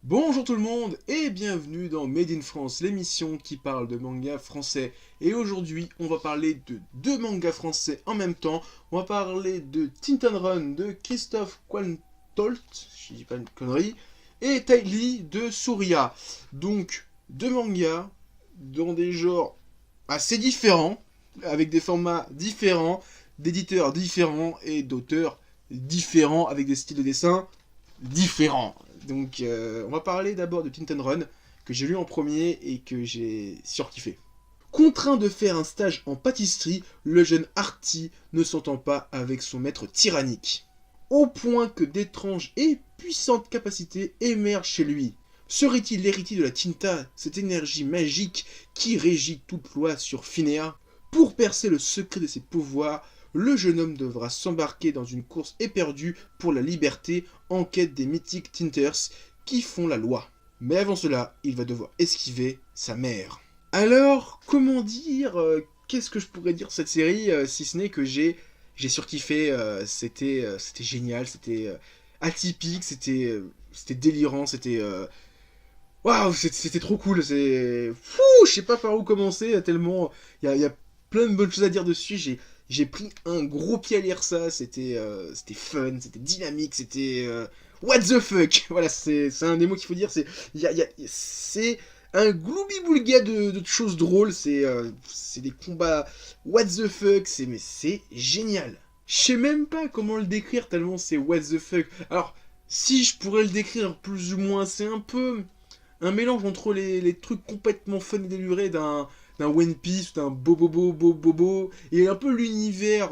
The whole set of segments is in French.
Bonjour tout le monde et bienvenue dans Made in France, l'émission qui parle de manga français. Et aujourd'hui, on va parler de deux mangas français en même temps. On va parler de Tintin Run de Christophe Quantolt, si je dis pas une connerie, et Tai Lee de Surya. Donc, deux mangas dans des genres assez différents, avec des formats différents, d'éditeurs différents et d'auteurs différents avec des styles de dessin différents. Donc, on va parler d'abord de Tintin Run, que j'ai lu en premier et que j'ai surkiffé. Contraint de faire un stage en pâtisserie, le jeune Artie ne s'entend pas avec son maître tyrannique. Au point que d'étranges et puissantes capacités émergent chez lui. Serait-il l'héritier de la Tinta, cette énergie magique qui régit toute loi sur Finéa? Pour percer le secret de ses pouvoirs, le jeune homme devra s'embarquer dans une course éperdue pour la liberté en quête des mythiques Tinters qui font la loi. Mais avant cela, il va devoir esquiver sa mère. Alors, comment dire qu'est-ce que je pourrais dire de cette série si ce n'est que j'ai surkiffé, c'était génial, c'était atypique, c'était délirant, c'était waouh, c'était trop cool, c'est fou, je sais pas par où commencer tellement il y a plein de bonnes choses à dire dessus. J'ai pris un gros pied à lire ça, c'était fun, c'était dynamique, c'était what the fuck. Voilà, c'est un des mots qu'il faut dire, c'est un gloubi-boulga de choses drôles, c'est des combats what the fuck, mais c'est génial. Je sais même pas comment le décrire tellement c'est what the fuck. Alors, si je pourrais le décrire plus ou moins, c'est un peu un mélange entre les trucs complètement fun et délurés d'un One Piece, d'un Bobo, et un peu l'univers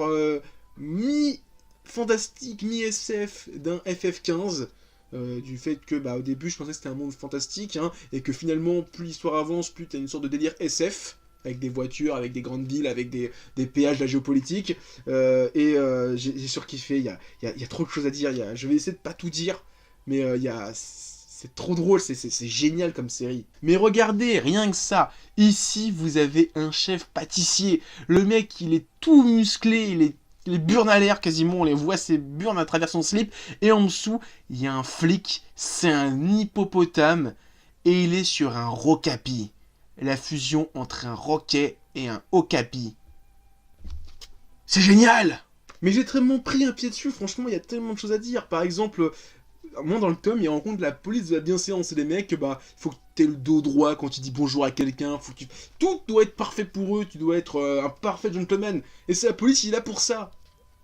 mi-fantastique, mi-SF d'un FF15. Du fait que au début je pensais que c'était un monde fantastique, hein, et que finalement plus l'histoire avance, plus t'as une sorte de délire SF, avec des voitures, avec des grandes villes, avec des péages, de la géopolitique. J'ai surkiffé, il y a trop de choses à dire, je vais essayer de pas tout dire, mais c'est trop drôle, c'est génial comme série. Mais regardez, rien que ça, ici vous avez un chef pâtissier. Le mec, il est tout musclé, les burnes à l'air quasiment, on les voit ses burnes à travers son slip. Et en dessous, il y a un flic, c'est un hippopotame, et il est sur un rocapi. La fusion entre un roquet et un okapi. C'est génial! Mais j'ai tellement pris un pied dessus, franchement, il y a tellement de choses à dire. Par exemple, moi dans le tome, il rencontre la police de la bienséance et les mecs, faut que t'aies le dos droit quand tu dis bonjour à quelqu'un, tout doit être parfait pour eux, tu dois être un parfait gentleman. Et c'est la police, il est là pour ça.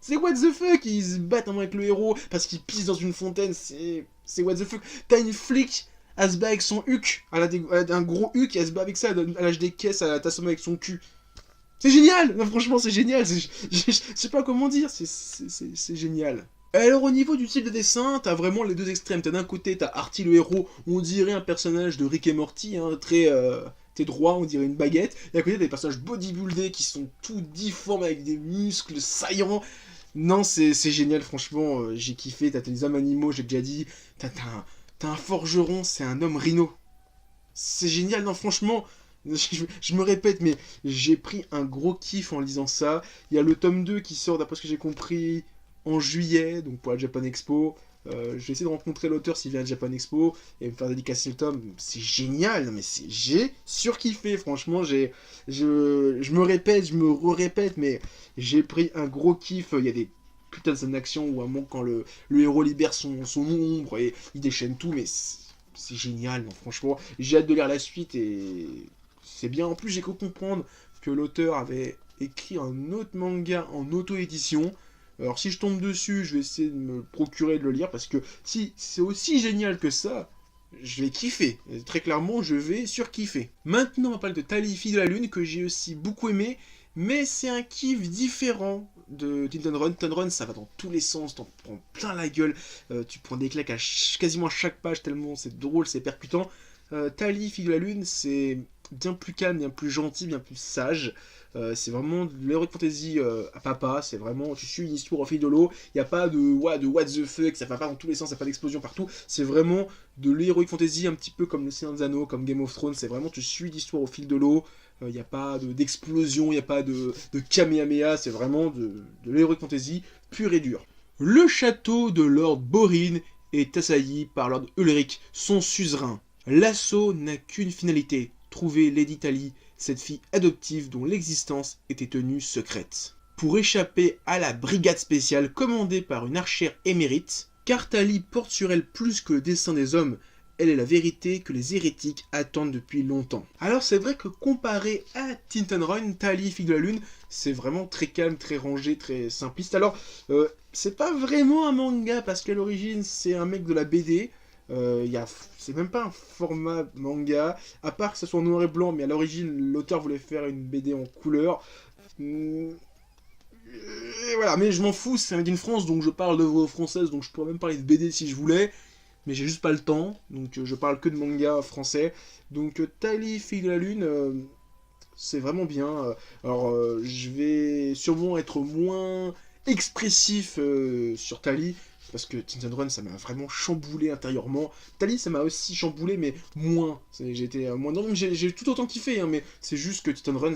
C'est what the fuck, ils se battent avec le héros parce qu'il pisse dans une fontaine, c'est what the fuck. T'as une flic, elle se bat avec son huc, elle a un gros huc, et elle se bat avec ça, elle lâche des caisses, elle t'assomme avec son cul. C'est génial! Non, franchement, c'est génial, je sais pas comment dire, c'est génial. Alors au niveau du style de dessin, t'as vraiment les deux extrêmes. T'as d'un côté, t'as Artie le héros, on dirait un personnage de Rick et Morty, hein, très droit, on dirait une baguette. Et à côté, t'as des personnages bodybuildés qui sont tout difformes avec des muscles saillants. Non, c'est génial, franchement, j'ai kiffé. T'as des hommes animaux, j'ai déjà dit. T'as un forgeron, c'est un homme rhino. C'est génial, non, franchement, je me répète, mais j'ai pris un gros kiff en lisant ça. Il y a le tome 2 qui sort, d'après ce que j'ai compris, en juillet, donc pour la Japan Expo. Je vais essayer de rencontrer l'auteur s'il vient à la Japan Expo et me faire dédicacer le tome. C'est génial, mais j'ai surkiffé, franchement. Je me répète, je me répète, mais j'ai pris un gros kiff. Il y a des putains de scènes d'action où à un moment, quand le héros libère son ombre et il déchaîne tout, mais c'est génial, non, franchement. J'ai hâte de lire la suite et c'est bien. En plus, j'ai cru comprendre que l'auteur avait écrit un autre manga en auto-édition. Alors si je tombe dessus, je vais essayer de me procurer de le lire parce que si c'est aussi génial que ça, je vais kiffer. Et très clairement, je vais surkiffer. Maintenant, on va parler de Tali, fille de la lune, que j'ai aussi beaucoup aimé, mais c'est un kiff différent de Tintin Run. Tintin Run, ça va dans tous les sens, t'en prends plein la gueule, tu prends des claques quasiment à chaque page tellement c'est drôle, c'est percutant. Tali, fille de la lune, c'est bien plus calme, bien plus gentil, bien plus sage. C'est vraiment de l'heroic fantasy à papa, c'est vraiment, tu suis une histoire au fil de l'eau, il n'y a pas de what the fuck, ça va pas dans tous les sens, ça pas d'explosion partout, c'est vraiment de l'heroic fantasy un petit peu comme le Seigneur des Anneaux, comme Game of Thrones, c'est vraiment, tu suis l'histoire au fil de l'eau, il n'y a pas d'explosion, il n'y a pas de kamehameha, c'est vraiment de l'heroic fantasy pur et dur. Le château de Lord Borin est assailli par Lord Ulrich, son suzerain. L'assaut n'a qu'une finalité, trouver Lady Tali, cette fille adoptive dont l'existence était tenue secrète. Pour échapper à la brigade spéciale commandée par une archère émérite, car Tali porte sur elle plus que le destin des hommes, elle est la vérité que les hérétiques attendent depuis longtemps. Alors c'est vrai que comparé à Tintin Run, Tali, fille de la lune, c'est vraiment très calme, très rangé, très simpliste. Alors, c'est pas vraiment un manga, parce qu'à l'origine c'est un mec de la BD, c'est même pas un format manga, à part que ce soit en noir et blanc, mais à l'origine l'auteur voulait faire une BD en couleur. Et voilà, mais je m'en fous, c'est un Made in France, donc je parle d'œuvres françaises, donc je pourrais même parler de BD si je voulais, mais j'ai juste pas le temps, donc je parle que de manga français. Donc Tali, fille de la lune, c'est vraiment bien. Alors je vais sûrement être moins expressif sur Tali, parce que Tintin Run ça m'a vraiment chamboulé intérieurement. Tali ça m'a aussi chamboulé, mais moins. J'ai été moins... Non, j'ai tout autant kiffé, hein, mais c'est juste que Tintin Run...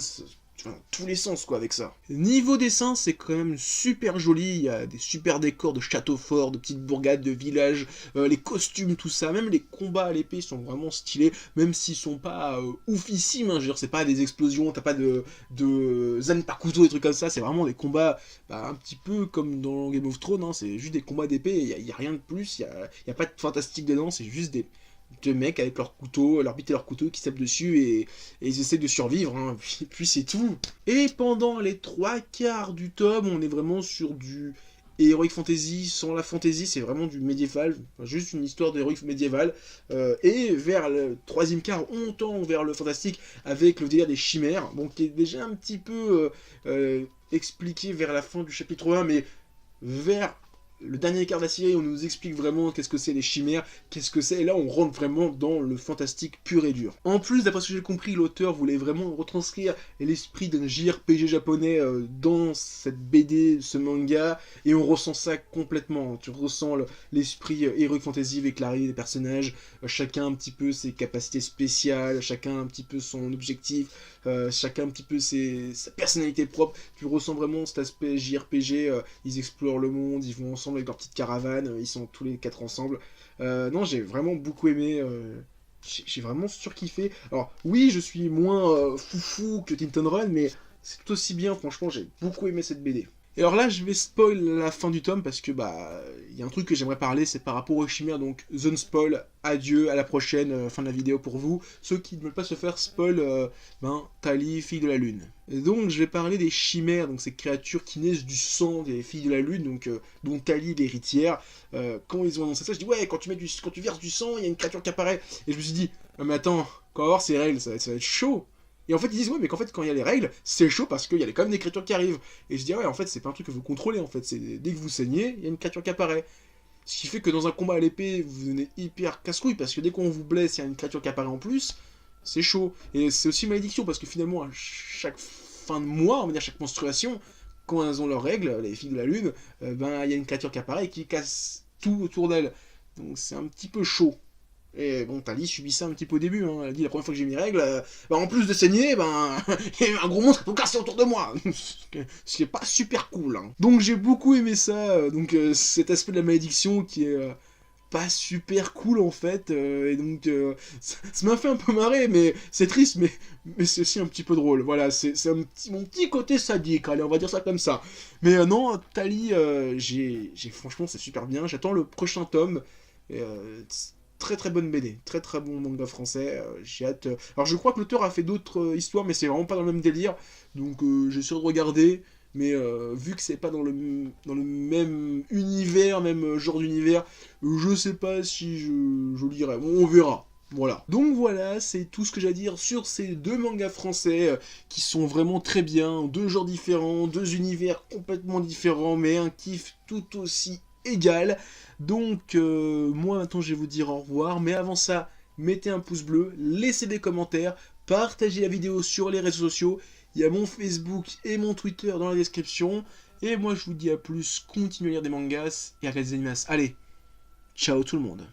Enfin, tous les sens quoi avec ça. Niveau dessin, c'est quand même super joli, il y a des super décors de châteaux forts, de petites bourgades, de villages, les costumes, tout ça, même les combats à l'épée sont vraiment stylés, même s'ils sont pas oufissimes, hein, je veux dire, c'est pas des explosions, t'as pas de zen par couteau, des trucs comme ça, c'est vraiment des combats un petit peu comme dans Game of Thrones, hein, c'est juste des combats d'épée, il y a rien de plus, il y a pas de fantastique dedans, c'est juste des mecs avec leur couteau, leur bite et leur couteau qui tapent dessus et ils essaient de survivre, hein. Puis c'est tout. Et pendant les 3/4 du tome, on est vraiment sur du Heroic Fantasy sans la fantasy, c'est vraiment du médiéval, juste une histoire d'Heroic médiéval. Et vers le 3e quart, on tend vers le fantastique avec le délire des chimères, bon, qui est déjà un petit peu expliqué vers la fin du chapitre 1, mais vers le dernier quart de la série, on nous explique vraiment qu'est-ce que c'est les chimères, qu'est-ce que c'est, et là on rentre vraiment dans le fantastique pur et dur. En plus, d'après ce que j'ai compris, l'auteur voulait vraiment retranscrire l'esprit d'un JRPG japonais dans cette BD, ce manga, et on ressent ça complètement. Tu ressens l'esprit Heroic Fantasy avec l'arrivée des personnages, chacun un petit peu ses capacités spéciales, chacun un petit peu son objectif, chacun un petit peu sa personnalité propre. Tu ressens vraiment cet aspect JRPG, ils explorent le monde, ils vont ensemble avec leur petite caravane, ils sont tous les 4 ensemble. Non, j'ai vraiment beaucoup aimé, j'ai vraiment surkiffé. Alors oui, je suis moins foufou que Tintin Run, mais c'est tout aussi bien, franchement, j'ai beaucoup aimé cette BD. Et alors là, je vais spoil la fin du tome, parce que il y a un truc que j'aimerais parler, c'est par rapport aux chimères, donc zone spoil, adieu, à la prochaine, fin de la vidéo pour vous. Ceux qui ne veulent pas se faire spoil, Tali, fille de la lune. Et donc je vais parler des chimères, donc ces créatures qui naissent du sang des filles de la lune, donc dont Tali l'héritière. Quand ils ont annoncé ça, je dis ouais, quand tu verses du sang, il y a une créature qui apparaît. Et je me suis dit, ah, mais attends, quand on va voir ces règles, ça va être chaud. Et en fait, ils disent, ouais, mais qu'en fait, quand il y a les règles, c'est chaud parce qu'il y a quand même des créatures qui arrivent. Et je dis, ouais, en fait, c'est pas un truc que vous contrôlez, en fait. C'est dès que vous saignez, il y a une créature qui apparaît. Ce qui fait que dans un combat à l'épée, vous devenez hyper casse-couille parce que dès qu'on vous blesse, il y a une créature qui apparaît en plus. C'est chaud. Et c'est aussi une malédiction parce que finalement, à chaque fin de mois, on va dire chaque menstruation, quand elles ont leurs règles, les filles de la lune, il y a une créature qui apparaît et qui casse tout autour d'elle. Donc c'est un petit peu chaud. Et bon, Tali subit ça un petit peu au début, hein. Elle dit la première fois que j'ai mis règles, en plus de saigner, il y a un gros monstre qui peut casser autour de moi. Ce qui est pas super cool, hein. Donc j'ai beaucoup aimé ça, cet aspect de la malédiction qui est pas super cool en fait, et donc ça m'a fait un peu marrer, mais c'est triste, mais c'est aussi un petit peu drôle. Voilà, c'est mon petit côté sadique, allez, on va dire ça comme ça. Mais non, Tali, franchement, c'est super bien, j'attends le prochain tome, et, très très bonne BD, très très bon manga français, j'ai hâte. Alors je crois que l'auteur a fait d'autres histoires, mais c'est vraiment pas dans le même délire, donc j'essaie de regarder, mais vu que c'est pas dans le même univers, même genre d'univers, je sais pas si je lirai, bon, on verra. Voilà. Donc voilà, c'est tout ce que j'ai à dire sur ces 2 mangas français qui sont vraiment très bien, 2 genres différents, 2 univers complètement différents, mais un kiff tout aussi égal. Donc moi maintenant je vais vous dire au revoir, mais avant ça, mettez un pouce bleu, laissez des commentaires, partagez la vidéo sur les réseaux sociaux, il y a mon Facebook et mon Twitter dans la description, et moi je vous dis à plus, continuez à lire des mangas et à regarder des animas. Allez, ciao tout le monde.